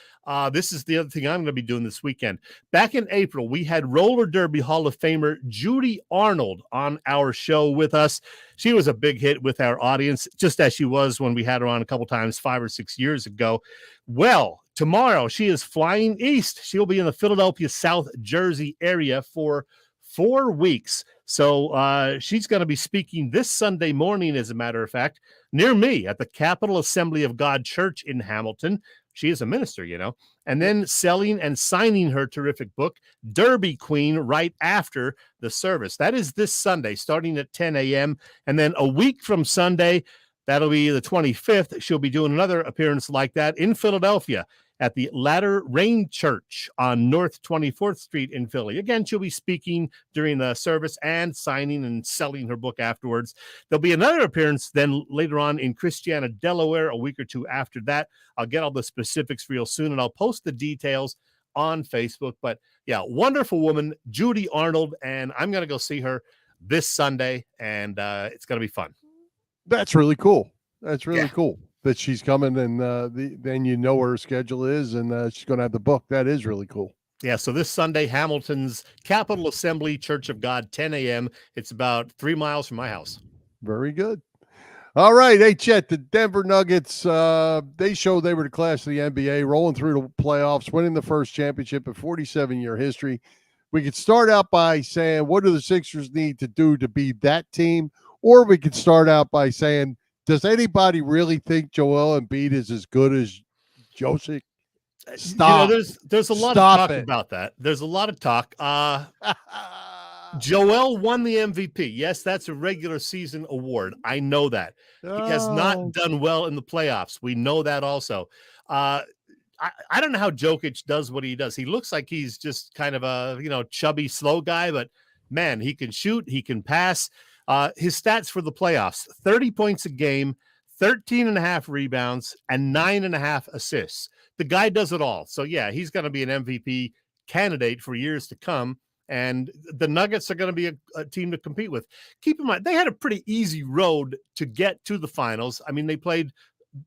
This is the other thing I'm going to be doing this weekend. Back in April, we had roller derby Hall of Famer Judy Arnold on our show with us. She was a big hit with our audience, just as she was when we had her on a couple times 5 or 6 years ago. Well, tomorrow she is flying east. She'll be in the Philadelphia, South Jersey area for 4 weeks. So she's going to be speaking this Sunday morning, as a matter of fact, near me at the Capital Assembly of God Church in Hamilton. She is a minister, you know, and then selling and signing her terrific book, Derby Queen, right after the service. That is this Sunday, starting at 10 a.m. And then a week from Sunday, that'll be the 25th, she'll be doing another appearance like that in Philadelphia at the Latter Rain Church on North 24th Street in Philly. Again, she'll be speaking during the service and signing and selling her book afterwards. There'll be another appearance then later on in Christiana, Delaware, a week or two after that. I'll get all the specifics real soon, and I'll post the details on Facebook. But yeah, wonderful woman, Judy Arnold, and I'm going to go see her this Sunday, and it's going to be fun. That's really cool. That's really cool that she's coming, and then you know what her schedule is, and she's going to have the book. That is really cool. Yeah, so this Sunday, Hamilton's Capital Assembly, Church of God, 10 a.m. It's about 3 miles from my house. Very good. All right. Hey, Chet, the Denver Nuggets, they showed they were the class of the NBA, rolling through the playoffs, winning the first championship in 47-year history. We could start out by saying, what do the Sixers need to do to be that team? Or we could start out by saying, does anybody really think Joel Embiid is as good as Jokic? Stop. You know, there's a lot of talk about that. There's a lot of talk. Joel won the MVP. Yes, that's a regular season award. I know that. He has not done well in the playoffs. We know that also. I don't know how Jokic does what he does. He looks like he's just kind of a, chubby, slow guy, but man, he can shoot, he can pass. His stats for the playoffs, 30 points a game, 13.5 rebounds, and 9.5 assists. The guy does it all. So, yeah, he's going to be an MVP candidate for years to come. And the Nuggets are going to be a team to compete with. Keep in mind, they had a pretty easy road to get to the finals. I mean, they played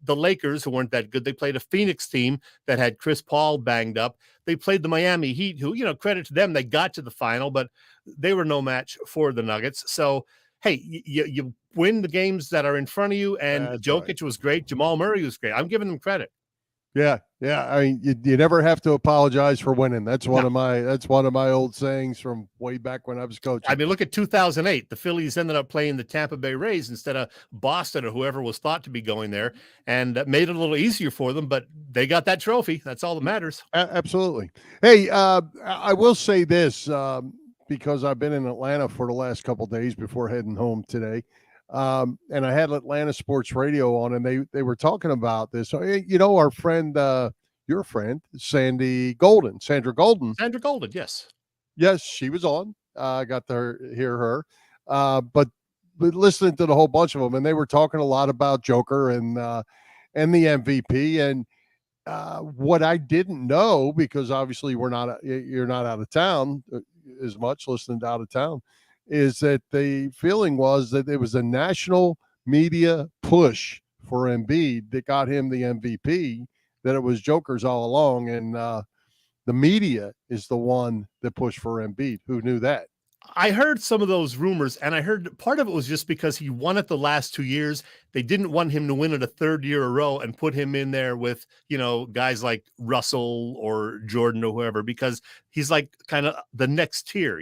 the Lakers, who weren't that good. They played a Phoenix team that had Chris Paul banged up. They played the Miami Heat, who, credit to them, they got to the final, but they were no match for the Nuggets. So, hey, you win the games that are in front of you, and that's Jokic was great. Jamal Murray was great. I'm giving them credit. Yeah. I mean, you never have to apologize for winning. That's one of my old sayings from way back when I was coaching. I mean, look at 2008. The Phillies ended up playing the Tampa Bay Rays instead of Boston or whoever was thought to be going there, and made it a little easier for them. But they got that trophy. That's all that matters. Absolutely. Hey, I will say this. because I've been in Atlanta for the last couple of days before heading home today. And I had Atlanta Sports Radio on, and they were talking about this. So, our friend, your friend, Sandra Golden, yes. Yes, she was on. I got to hear her. But listening to the whole bunch of them, and they were talking a lot about Joker and the MVP. And what I didn't know, because obviously you're not out of town as much, listening to Out of Town, is that the feeling was that it was a national media push for Embiid that got him the MVP, that it was Joker's all along. And the media is the one that pushed for Embiid. Who knew that? I heard some of those rumors, and I heard part of it was just because he won it the last 2 years. They didn't want him to win it a third year in a row and put him in there with, guys like Russell or Jordan or whoever, because he's like kind of the next tier,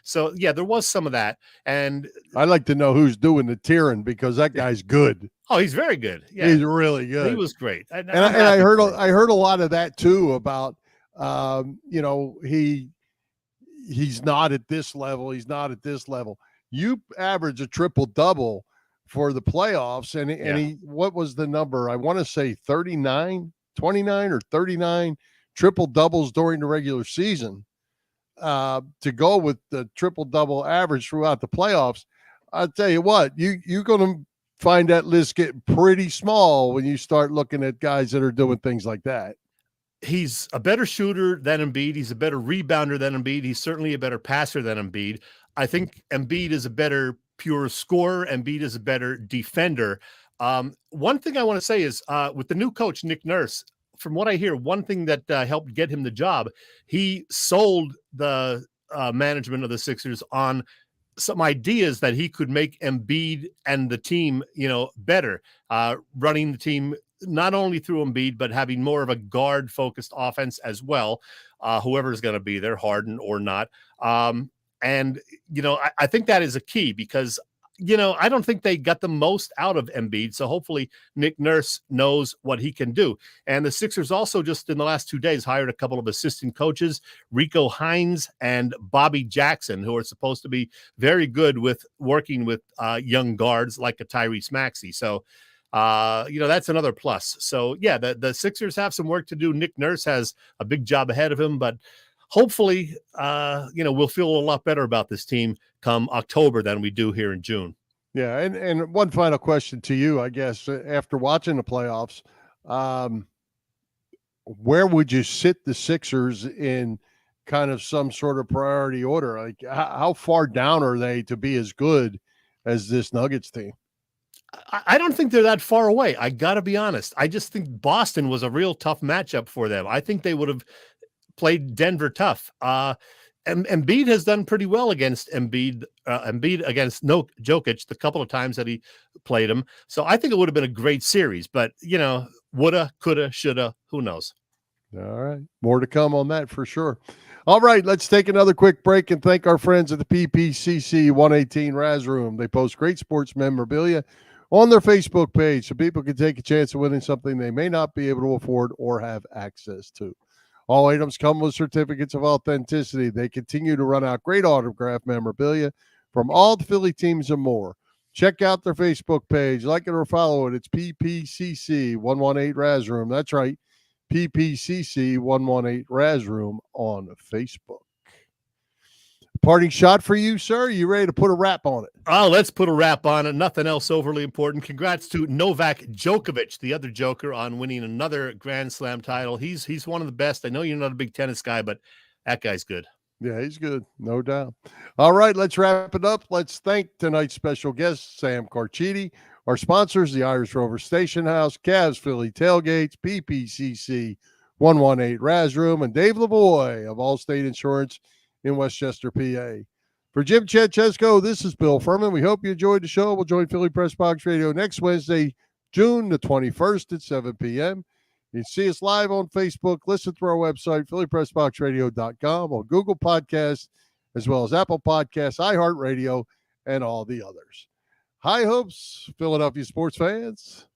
So, yeah, there was some of that. And I'd like to know who's doing the tiering, because that guy's good. Oh, he's very good. Yeah, he's really good. He was great. And I heard a lot of that too about, he's not at this level. He's not at this level. You average a triple-double for the playoffs. And he, what was the number? I want to say 29 or 39 triple-doubles during the regular season. To go with the triple-double average throughout the playoffs, I'll tell you what, you're going to find that list getting pretty small when you start looking at guys that are doing things like that. He's a better shooter than Embiid. He's a better rebounder than Embiid. He's certainly a better passer than Embiid. I think Embiid is a better pure scorer. Embiid is a better defender. One thing I want to say is with the new coach, Nick Nurse, from what I hear, one thing that helped get him the job, he sold the management of the Sixers on some ideas that he could make Embiid and the team, better, running the team not only through Embiid, but having more of a guard-focused offense as well, whoever's going to be there, Harden or not. And I think that is a key because, I don't think they got the most out of Embiid. So hopefully Nick Nurse knows what he can do. And the Sixers also just in the last 2 days hired a couple of assistant coaches, Rico Hines and Bobby Jackson, who are supposed to be very good with working with young guards like a Tyrese Maxey. So, that's another plus. So, yeah, the Sixers have some work to do. Nick Nurse has a big job ahead of him, but hopefully, we'll feel a lot better about this team come October than we do here in June. Yeah, and one final question to you, I guess, after watching the playoffs, where would you sit the Sixers in kind of some sort of priority order? Like, how far down are they to be as good as this Nuggets team? I don't think they're that far away. I got to be honest. I just think Boston was a real tough matchup for them. I think they would have played Denver tough. Embiid has done pretty well against Embiid against Jokic the couple of times that he played him. So I think it would have been a great series, but woulda, coulda, shoulda, who knows? All right. More to come on that for sure. All right, let's take another quick break and thank our friends at the PPCC 118 Raz Room. They post great sports memorabilia on their Facebook page so people can take a chance of winning something they may not be able to afford or have access to. All items come with certificates of authenticity. They continue to run out great autograph memorabilia from all the Philly teams and more. Check out their Facebook page. Like it or follow it. It's PPCC 118 Raz Room. That's right. PPCC 118 Raz Room on Facebook. Parting shot for you, sir. You ready to put a wrap on it? Oh, let's put a wrap on it. Nothing else overly important. Congrats to Novak Djokovic, the other Joker, on winning another Grand Slam title. He's one of the best. I know you're not a big tennis guy, but that guy's good. Yeah, he's good. No doubt. All right, let's wrap it up. Let's thank tonight's special guest, Sam Carchidi, our sponsors, the Irish Rover Station House, Cavs Philly Tailgates, PPCC 118 Raz Room, and Dave Lavoie of Allstate Insurance in Westchester, PA. For Jim Chechesko, this is Bill Furman. We hope you enjoyed the show. We'll join Philly Press Box Radio next Wednesday, June the 21st at 7 p.m. You can see us live on Facebook. Listen through our website, phillypressboxradio.com, on Google Podcasts, as well as Apple Podcasts, iHeartRadio, and all the others. High hopes, Philadelphia sports fans.